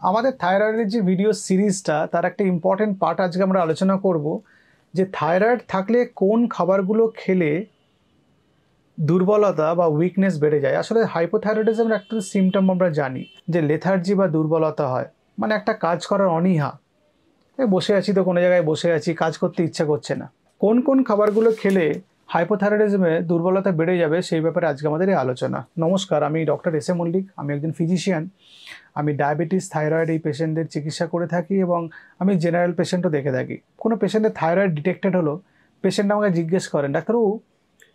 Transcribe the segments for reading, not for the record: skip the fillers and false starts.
আমাদের থাইরয়েডের যে ভিডিও সিরিজটা তার একটা ইম্পর্টেন্ট পার্ট আজকে আমরা আলোচনা করব যে থাইরয়েড থাকলে কোন খাবারগুলো খেলে দুর্বলতা বা উইকনেস বেড়ে যায়। আসলে হাইপোথাইরয়েডিজমের একটা সিমটম আমরা জানি যে লেথার্জি বা দুর্বলতা হয়, মানে একটা কাজ করার অনীহা। বসে আছি তো কোনো জায়গায় বসে আছি, কাজ করতে ইচ্ছা করছে না। কোন কোন খাবারগুলো খেলে হাইপোথাইরয়েডিজমে দুর্বলতা বেড়ে যাবে সেই ব্যাপারে আজকে আমাদের এই আলোচনা। নমস্কার, আমি ডক্টর এস এ মল্লিক, আমি একজন ফিজিশিয়ান। আমি ডায়াবেটিস, থাইরয়েড এই পেশেন্টদের চিকিৎসা করে থাকি এবং আমি জেনারেল পেশেন্টও দেখে থাকি। কোনো পেশেন্টের থাইরয়েড ডিটেক্টেড হলো, পেশেন্ট আমাকে জিজ্ঞেস করেন, ডাক্তারবাবু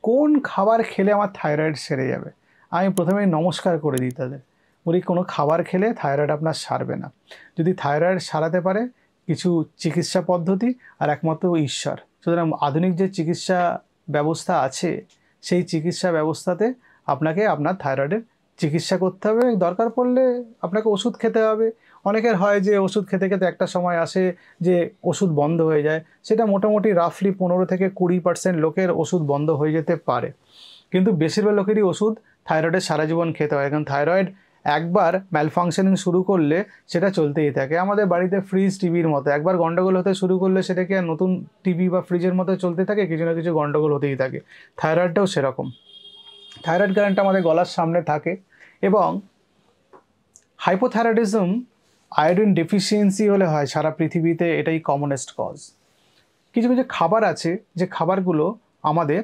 কোন খাবার খেলে আমার থাইরয়েড সেরে যাবে। আমি প্রথমেই নমস্কার করে দিই তাদের, বলি কোনো খাবার খেলে থাইরয়েড আপনার সারবে না। যদি থাইরয়েড সারাতে পারে কিছু চিকিৎসা পদ্ধতি আর একমাত্র ঈশ্বর। সুতরাং আধুনিক যে চিকিৎসা ব্যবস্থা আছে সেই চিকিৎসা ব্যবস্থাতে আপনাকে আপনার থাইরয়েডের চিকিৎসা করতে হবে, দরকার পড়লে আপনাকে ওষুধ খেতে হবে। অনেকের হয় যে ওষুধ খেতে খেতে একটা সময় আসে যে ওষুধ বন্ধ হয়ে যায়, সেটা মোটামুটি রাফলি 15 থেকে 20% লোকের ওষুধ বন্ধ হয়ে যেতে পারে, কিন্তু বেশিরভাগ লোকেরই ওষুধ থাইরয়েডের সারা জীবন খেতে হয়। কারণ থাইরয়েড একবার ম্যালফাংশনিং শুরু করলে সেটা চলতেই থাকে। আমাদের বাড়িতে ফ্রিজ টিভির মতো, একবার গন্ডগোল হতে শুরু করলে সেটাকে আর নতুন টিভি বা ফ্রিজের মতো চলতে থাকে, কিছু না কিছু গন্ডগোল হতেই থাকে। থাইরয়েডটাও সেরকম। থাইরয়েড গ্ল্যান্ডটা আমাদের গলার সামনে থাকে এবং হাইপোথাইরয়েডিজম আয়োডিন ডেফিসিয়েন্সি হলে হয় সারা পৃথিবীতে, এটাই কমনেস্ট কজ। কিছু কিছু খাবার আছে যে খাবারগুলো আমাদের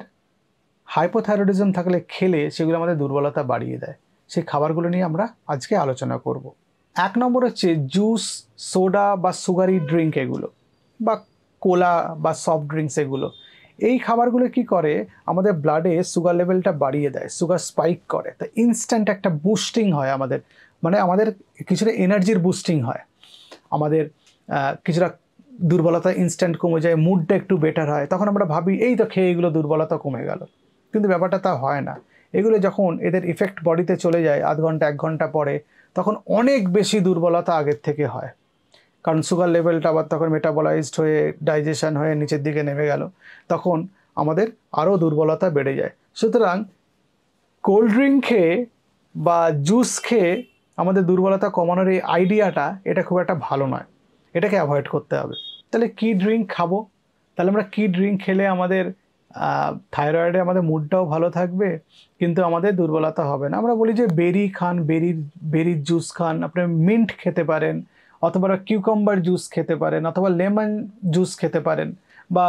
হাইপোথাইরয়েডিজম থাকলে খেলে সেগুলো আমাদের দুর্বলতা বাড়িয়ে দেয়। সেই খাবারগুলো নিয়ে আমরা আজকে আলোচনা করব। 1 নম্বর হচ্ছে জুস, সোডা বা সুগারি ড্রিঙ্ক, এগুলো বা কোলা বা সফট ড্রিঙ্কস। এগুলো এই খাবারগুলো কি করে, আমাদের ব্লাডে সুগার লেভেলটা বাড়িয়ে দেয়, সুগার স্পাইক করে। তো ইনস্ট্যান্ট একটা বুস্টিং হয় আমাদের, মানে আমাদের কিছুটা এনার্জির বুস্টিং হয়, আমাদের কিছুটা দুর্বলতা ইনস্ট্যান্ট কমে যায়, মুডটা একটু বেটার হয়। তখন আমরা ভাবি এই তো খেয়ে এগুলো দুর্বলতা কমে গেল, কিন্তু ব্যাপারটা তা হয় না। এগুলো যখন এদের ইফেক্ট বডিতে চলে যায় আধ ঘন্টা 1 ঘন্টা পরে, তখন অনেক বেশি দুর্বলতা আগের থেকে হয়। কারণ সুগার লেভেলটা আবার তখন মেটাবলাইজড হয়ে ডাইজেশন হয়ে নিচের দিকে নেমে গেল, তখন আমাদের আরও দুর্বলতা বেড়ে যায়। সুতরাং কোল্ড ড্রিঙ্ক খেয়ে বা জুস খেয়ে আমাদের দুর্বলতা কমানোর এই আইডিয়াটা, এটা খুব একটা ভালো নয়, এটাকে অ্যাভয়েড করতে হবে। তাহলে কি ড্রিঙ্ক খাবো? তাহলে আমরা কি ড্রিঙ্ক খেলে আমাদের থাইরয়েডে আমাদের মুডটাও ভালো থাকবে কিন্তু আমাদের দুর্বলতা হবে না? আমরা বলি যে বেরি খান, বেরির জুস খান, আপনি মিন্ট খেতে পারেন, অথবা কিউকাম্বার জুস খেতে পারেন, অথবা লেমন জুস খেতে পারেন, বা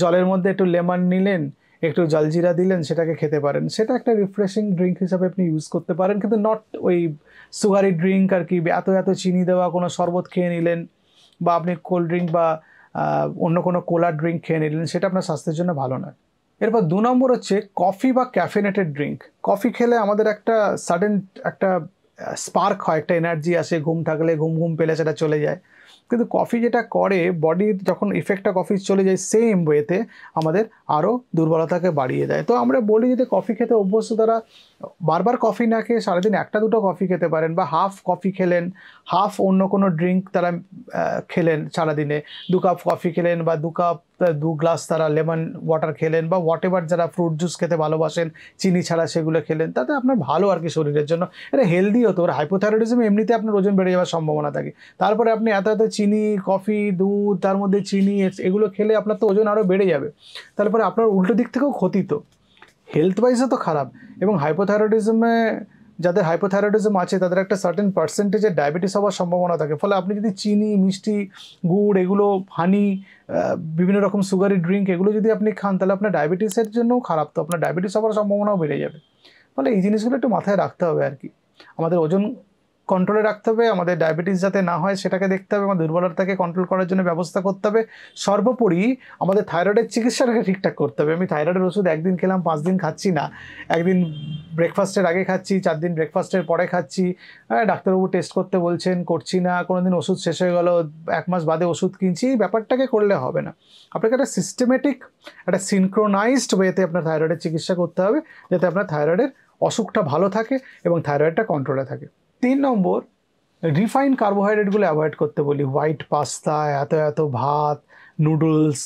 জলের মধ্যে একটু লেমন নিলেন, একটু জলজিরা দিলেন, সেটাকে খেতে পারেন। সেটা একটা রিফ্রেশিং ড্রিঙ্ক হিসাবে আপনি ইউজ করতে পারেন, কিন্তু নট ওই সুগারি ড্রিঙ্ক আর কি, এত এত চিনি দেওয়া কোনো শরবত খেয়ে নিলেন, বা আপনি কোল্ড ড্রিঙ্ক বা অন্য কোনো কোলা ড্রিঙ্ক খেয়ে নিলেন, সেটা আপনার স্বাস্থ্যের জন্য ভালো নয়। এরপর 2 নম্বর হচ্ছে কফি বা ক্যাফেনেটেড ড্রিঙ্ক। কফি খেলে আমাদের একটা সাডেন একটা স্পার্ক হয়, একটা এনার্জি আসে, ঘুম থাকলে ঘুম ঘুম পেলে সেটা চলে যায়। কিন্তু কফি যেটা করে, বডির যখন ইফেক্টটা কফি চলে যায়, সেম ওয়েতে আমাদের আরও দুর্বলতাকে বাড়িয়ে দেয়। তো আমরা বলি যদি কফি খেতে অভ্যস্ত তারা বারবার কফি না খেয়ে সারাদিন 1-2 কফি খেতে পারেন, বা হাফ কফি খেলেন, হাফ অন্য কোনো ড্রিঙ্ক তারা খেলেন সারাদিনে। 2 কাপ কফি খেলেন, বা 2 গ্লাস তারা লেমন ওয়াটার খেলেন, বা হোয়াট এভার যারা ফ্রুট জুস খেতে ভালোবাসেন চিনি ছাড়া, সেগুলো খেলেন, তাতে আপনার ভালো আর কি শরীরের জন্য। এটা হেলদি হতো। ওর হাইপোথাইরয়েডিজম এমনিতে আপনার ওজন বেড়ে যাওয়ার সম্ভাবনা থাকে, তারপরে আপনি এত এত চিনি, কফি, দুধ, তার মধ্যে চিনি, এগুলো খেলে আপনার তো ওজন আরও বেড়ে যাবে। তারপরে আপনার উল্টো দিক থেকেও ক্ষতি, তো হেলথ ওয়াইজও তো খারাপ। এবং হাইপোথাইরয়েডিজমে, যাদের হাইপোথাইরয়েডিজম আছে তাদের একটা সার্টেন পার্সেন্টেজের ডায়াবেটিস হওয়ার সম্ভাবনা থাকে। ফলে আপনি যদি চিনি, মিষ্টি, গুড়, এগুলো, হানি, বিভিন্ন রকম সুগারি ড্রিঙ্ক, এগুলো যদি আপনি খান, তাহলে আপনার ডায়াবেটিসের জন্যও খারাপ, তো আপনার ডায়াবেটিস হওয়ার সম্ভাবনাও বেড়ে যাবে। ফলে এই জিনিসগুলো একটু মাথায় রাখতে হবে আর কি। আমাদের ওজন কন্ট্রোলে রাখতে হবে, আমাদের ডায়াবেটিস যাতে না হয় সেটাকে দেখতে হবে, আমাদের দুর্বলতাকে কন্ট্রোল করার জন্য ব্যবস্থা করতে হবে। সর্বোপরি আমাদের থাইরয়েডের চিকিৎসাটাকে ঠিকঠাক করতে হবে। আমি থাইরয়েডের ওষুধ 1 দিন খেলাম, 5 দিন খাচ্ছি না। 1 দিন ব্রেকফাস্টের আগে খাচ্ছি, 4 দিন ব্রেকফাস্টের পরে খাচ্ছি, ডাক্তারবাবু টেস্ট করতে বলছেন, করছি না। কোনো দিন ওষুধ শেষ হয়ে গেল, 1 মাস বাদে ওষুধ কিনছি, ব্যাপারটাকে করলে হবে না। আপনাকে একটা সিস্টেমেটিক, একটা সিনক্রোনাইজড ওয়েতে আপনার থাইরয়েডের চিকিৎসা করতে হবে, যাতে আপনার থাইরয়েডের অসুখটা ভালো থাকে এবং থাইরয়েডটা কন্ট্রোলে থাকে। 3 নম্বর, রিফাইন কার্বোহাইড্রেটগুলো অ্যাভয়েড করতে বলি। হোয়াইট পাস্তা, এত এত ভাত, নুডলস,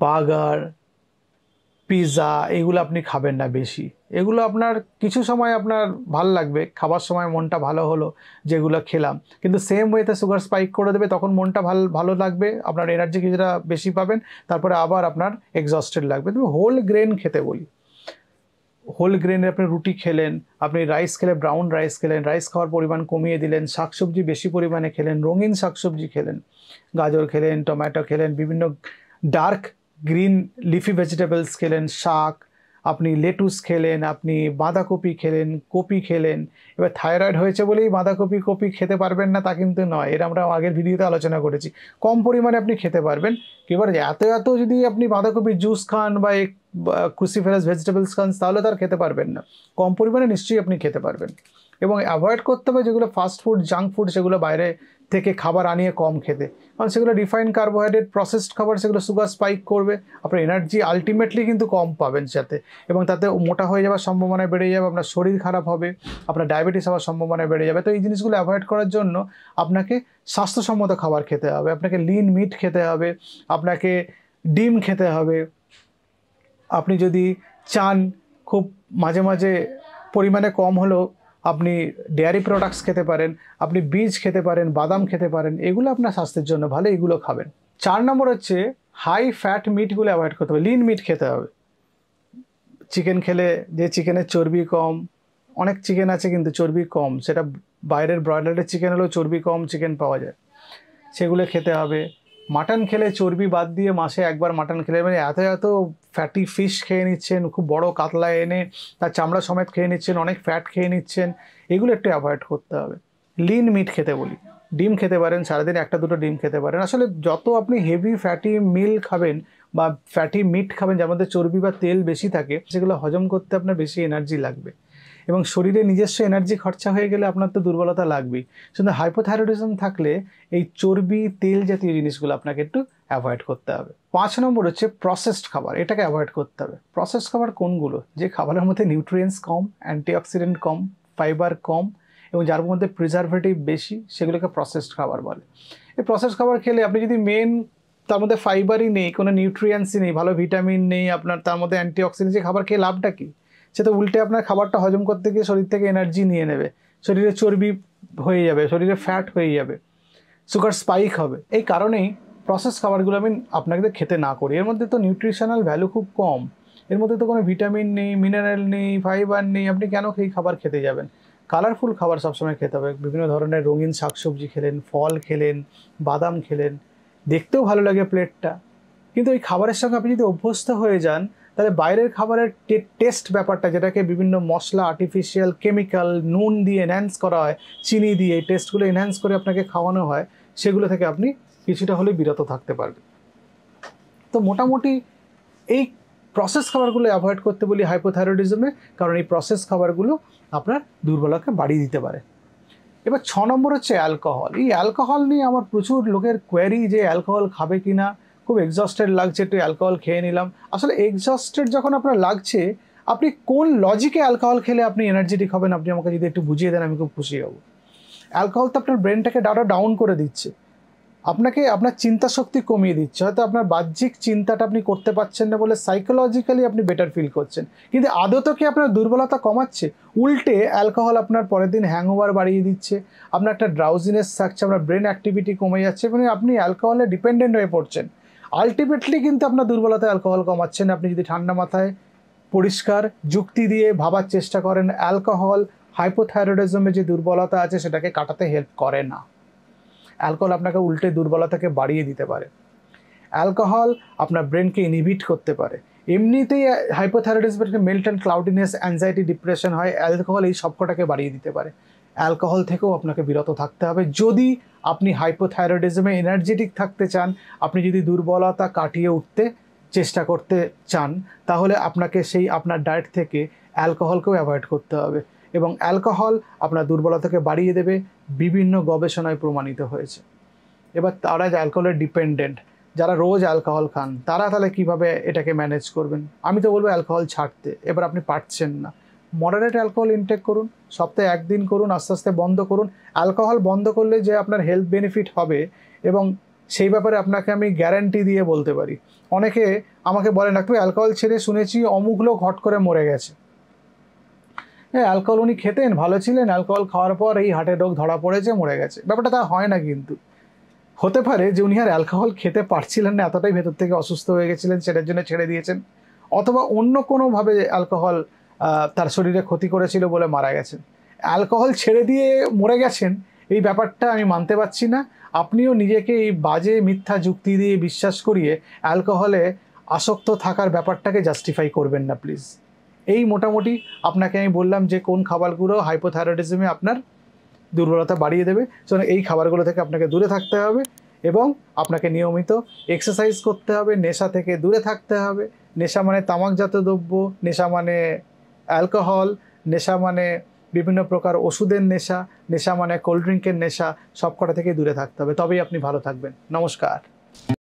বার্গার, পিৎজা এগুলো আপনি খাবেন না বেশি। এগুলো আপনার কিছু সময় আপনার ভাল লাগবে, খাবার সময় মনটা ভালো হলো যেগুলো খেলাম, কিন্তু সেম ওয়েতে সুগার স্পাইক করে দেবে, তখন মনটা ভালো লাগবে, আপনার এনার্জি কিছুটা বেশি পাবেন, তারপরে আবার আপনার এক্সস্টেড লাগবে। তুমি হোল গ্রেন খেতে বলি, হোল গ্রেনের আপনি রুটি খেলেন, আপনি রাইস খেলে ব্রাউন রাইস খেলেন, রাইস খাওয়ার পরিমাণ কমিয়ে দিলেন, শাকসবজি বেশি পরিমাণে খেলেন, রঙিন শাকসবজি খেলেন, গাজর খেলেন, টমেটো খেলেন, বিভিন্ন ডার্ক গ্রিন লিফি ভেজিটেবলস খেলেন, শাক, আপনি লেটুস খেলেন, আপনি বাঁধাকপি খেলেন, কপি খেলেন। এবার থাইরয়েড হয়েছে বলেই বাঁধাকপি কপি খেতে পারবেন না তা কিন্তু নয়, এর আমরা আগের ভিডিওতে আলোচনা করেছি। কম পরিমাণে আপনি খেতে পারবেন। এবার এত যদি আপনি বাঁধাকপির জুস খান বা ক্রুসিফেরাস ভেজিটেবলস খান তাহলে তার খেতে পারবেন না। কম পরিমাণে নিশ্চয়ই আপনি খেতে পারবেন। এবং অ্যাভয়েড করতে হবে যেগুলো ফাস্ট ফুড, জাঙ্ক ফুড, সেগুলো বাইরে থেকে খাবার আনিয়ে কম খেতে, কারণ সেগুলো রিফাইন্ড কার্বোহাইড্রেট, প্রসেসড খাবার, সেগুলো সুগার স্পাইক করবে, আপনার এনার্জি আলটিমেটলি কিন্তু কম পাবেন সাথে, এবং তাতে মোটা হয়ে যাওয়ার সম্ভাবনা বেড়ে যাবে, আপনার শরীর খারাপ হবে, আপনার ডায়াবেটিস হওয়ার সম্ভাবনা বেড়ে যাবে। তো এই জিনিসগুলো অ্যাভয়েড করার জন্য আপনাকে স্বাস্থ্যসম্মত খাবার খেতে হবে, আপনাকে লিন মিট খেতে হবে, আপনাকে ডিম খেতে হবে। আপনি যদি চান খুব মাঝে মাঝে পরিমাণে কম হলেও আপনি ডেয়ারি প্রোডাক্টস খেতে পারেন, আপনি বীজ খেতে পারেন, বাদাম খেতে পারেন, এগুলো আপনার স্বাস্থ্যের জন্য ভালো, এগুলো খাবেন। 4 নম্বর হচ্ছে হাই ফ্যাট মিটগুলো অ্যাভয়েড করতে হবে, লিন মিট খেতে হবে। চিকেন খেলে যে চিকেনের চর্বি কম, অনেক চিকেন আছে কিন্তু চর্বি কম, সেটা বাইরের ব্রয়লারের চিকেন হলেও চর্বি কম চিকেন পাওয়া যায়, সেগুলো খেতে হবে। মাটন খেলে চর্বি বাদ দিয়ে মাসে একবার মাটন খেলে, মানে এত ফ্যাটি ফিশ খেয়ে নিচ্ছেন, খুব বড় কাতলা এনে তার চামড়া সমেত খেয়ে নিচ্ছেন, অনেক ফ্যাট খেয়ে নিচ্ছেন, এগুলো একটু অ্যাভয়েড করতে হবে। লিন মিট খেতে বলি, ডিম খেতে পারেন, সারাদিন 1-2 ডিম খেতে পারেন। আসলে যত আপনি হেভি ফ্যাটি মিল খাবেন বা ফ্যাটি মিট খাবেন যার মধ্যে চর্বি বা তেল বেশি থাকে, সেগুলো হজম করতে আপনার বেশি এনার্জি লাগবে, এবং শরীরে নিজস্ব এনার্জি খরচা হয়ে গেলে আপনার তো দুর্বলতা লাগবেই। শুধু হাইপোথাইরয়েডিজম থাকলে এই চর্বি তেল জাতীয় জিনিসগুলো আপনাকে একটু অ্যাভয়েড করতে হবে। 5 নম্বর হচ্ছে প্রসেসড খাবার, এটাকে অ্যাভয়েড করতে হবে। প্রসেসড খাবার কোনগুলো? যে খাবারের মধ্যে নিউট্রিয়েন্টস কম, অ্যান্টিঅক্সিডেন্ট কম, ফাইবার কম, এবং যার মধ্যে প্রিজারভেটিভ বেশি, সেগুলোকে প্রসেসড খাবার বলে। এই প্রসেসড খাবার খেলে আপনি যদি তার মধ্যে ফাইবারই নেই, কোনো নিউট্রিয়েন্টসই নেই, ভালো ভিটামিন নেই, আপনার তার মধ্যে অ্যান্টিঅক্সিডেন্ট, যে খাবার খেয়ে লাভটা কী? সে তো উল্টে আপনার খাবারটা হজম করতে গিয়ে শরীর থেকে এনার্জি নিয়ে নেবে, শরীরে চর্বি হয়ে যাবে, শরীরে ফ্যাট হয়ে যাবে, সুগার স্পাইক হবে। এই কারণেই প্রসেস খাবারগুলো আমি আপনাকে খেতে না করি। এর মধ্যে তো নিউট্রিশনাল ভ্যালু খুব কম, এর মধ্যে তো কোনো ভিটামিন নেই, মিনারেল নেই, ফাইবার নেই, আপনি কেন এই খাবার খেতে যাবেন? কালারফুল খাবার সবসময় খেতে হবে, বিভিন্ন ধরনের রঙিন শাকসবজি খেলেন, ফল খেলেন, বাদাম খেলেন, দেখতেও ভালো লাগে প্লেটটা, কিন্তু এই খাবারের সঙ্গে আপনি যদি অভ্যস্ত হয়ে যান তাহলে বাইরের খাবারের টেস্ট ব্যাপারটা, যেটাকে বিভিন্ন মশলা, আর্টিফিশিয়াল কেমিক্যাল, নুন দিয়ে এনহ্যান্স করা হয়, চিনি দিয়ে এই টেস্টগুলো এনহ্যান্স করে আপনাকে খাওয়ানো হয়, সেগুলো থেকে আপনি কিছুটা হলেও বিরত থাকতে পারবেন। তো মোটামুটি এই প্রসেস খাবারগুলো অ্যাভয়েড করতে বলি হাইপোথাইরয়েডিজমে, কারণ এই প্রসেস খাবারগুলো আপনার দুর্বলতাকে বাড়িয়ে দিতে পারে। এবার 6 নম্বর হচ্ছে অ্যালকোহল। এই অ্যালকোহল নিয়ে আমার প্রচুর লোকের কোয়েরি যে অ্যালকোহল খাবে কি না, খুব এক্সস্টেড লাগছে, একটু অ্যালকোহল খেয়ে নিলাম। আসলে এক্সস্টেড যখন আপনার লাগছে, আপনি কোন লজিকে অ্যালকোহল খেলে আপনি এনার্জেটিক হবেন, আপনি আমাকে যদি একটু বুঝিয়ে দেন আমি খুব খুশি হব। অ্যালকোহল তো আপনার ব্রেনটাকে ডাউন করে দিচ্ছে, আপনাকে আপনার চিন্তা শক্তি কমিয়ে দিচ্ছে, হয়তো আপনার বাহ্যিক চিন্তাটা আপনি করতে পারছেন না বলে সাইকোলজিক্যালি আপনি বেটার ফিল করছেন, কিন্তু আদত কি আপনার দুর্বলতা কমাচ্ছে? উল্টে অ্যালকোহল আপনার পরের দিন হ্যাংওভার বাড়িয়ে দিচ্ছে, আপনার একটা ড্রাউজিনেস থাকছে, আপনার ব্রেন অ্যাক্টিভিটি কমে যাচ্ছে, মানে আপনি অ্যালকোহলে ডিপেন্ডেন্ট হয়ে পড়ছেন। আলটিমেটলি কিন্তু আপনার দুর্বলতা অ্যালকোহল কমাচ্ছেন। আপনি যদি ঠান্ডা মাথায় পরিষ্কার যুক্তি দিয়ে ভাবার চেষ্টা করেন, অ্যালকোহল হাইপোথাইরয়েডিজমে যে দুর্বলতা আছে সেটাকে কাটাতে হেল্প করে না। অ্যালকোহল আপনাকে উল্টে দুর্বলতাকে বাড়িয়ে দিতে পারে। অ্যালকোহল আপনার ব্রেনকে ইনহিবিট করতে পারে। এমনিতেই হাইপোথাইরয়েডিজমে মেন্টাল ক্লাউডিনেস, অ্যাংজাইটি, ডিপ্রেশন হয়, অ্যালকোহল এই সবকটাকে বাড়িয়ে দিতে পারে। অ্যালকোহল থেকেও আপনাকে বিরত থাকতে হবে যদি আপনি হাইপোথাইরয়েডিজমে এনার্জেটিক থাকতে চান, আপনি যদি দুর্বলতা কাটিয়ে উঠতে চেষ্টা করতে চান, তাহলে আপনাকে সেই আপনার ডায়েট থেকে অ্যালকোহলকেও অ্যাভয়েড করতে হবে, এবং অ্যালকোহল আপনার দুর্বলতাকে বাড়িয়ে দেবে, বিভিন্ন গবেষণায় প্রমাণিত হয়েছে। এবার তারা যে অ্যালকোহলের ডিপেন্ডেন্ট, যারা রোজ অ্যালকোহল খান, তারা তাহলে কীভাবে এটাকে ম্যানেজ করবেন? আমি তো বলবো অ্যালকোহল ছাড়তে। এবার আপনি পারছেন না, মডারেট অ্যালকোহল ইনটেক করুন, সপ্তাহে 1 দিন করুন, আস্তে আস্তে বন্ধ করুন। অ্যালকোহল বন্ধ করলে যে আপনার হেলথ বেনিফিট হবে, এবং সেই ব্যাপারে আপনাকে আমি গ্যারান্টি দিয়ে বলতে পারি। অনেকে আমাকে বলেন একটু অ্যালকোহল ছেড়ে শুনেছি অমুক লোক হট করে মরে গেছে। হ্যাঁ, অ্যালকোহল উনি খেতেন, ভালো ছিলেন, অ্যালকোহল খাওয়ার পর এই হার্টের রোগ ধরা পড়েছে, মরে গেছে। ব্যাপারটা তা হয় না। কিন্তু হতে পারে যে উনি আর অ্যালকোহল খেতে পারছিলেন না, এতটাই ভেতর থেকে অসুস্থ হয়ে গেছিলেন, সেটার জন্য ছেড়ে দিয়েছেন। অথবা অন্য কোনোভাবে অ্যালকোহল তার শরীরে ক্ষতি করেছিল বলে মারা গেছেন। অ্যালকোহল ছেড়ে দিয়ে মরে গেছেন, এই ব্যাপারটা আমি মানতে পারছি না। আপনিও নিজেকে এই বাজে মিথ্যা যুক্তি দিয়ে বিশ্বাস করিয়ে অ্যালকোহলে আসক্ত থাকার ব্যাপারটাকে জাস্টিফাই করবেন না প্লিজ। এই মোটামুটি আপনাকে আমি বললাম যে কোন খাবারগুলো হাইপোথাইরয়েডিজমে আপনার দুর্বলতা বাড়িয়ে দেবে। সুতরাং এই খাবারগুলো থেকে আপনাকে দূরে থাকতে হবে এবং আপনাকে নিয়মিত এক্সারসাইজ করতে হবে, নেশা থেকে দূরে থাকতে হবে। নেশা মানে তামাকজাত দ্রব্য, নেশা মানে অ্যালকোহল, নেশা মানে বিভিন্ন প্রকার ওষুধের নেশা, নেশা মানে কোল্ড ড্রিঙ্কের নেশা, সব কটা থেকে দূরে থাকতে হবে, তবেই আপনি ভালো থাকবেন। নমস্কার।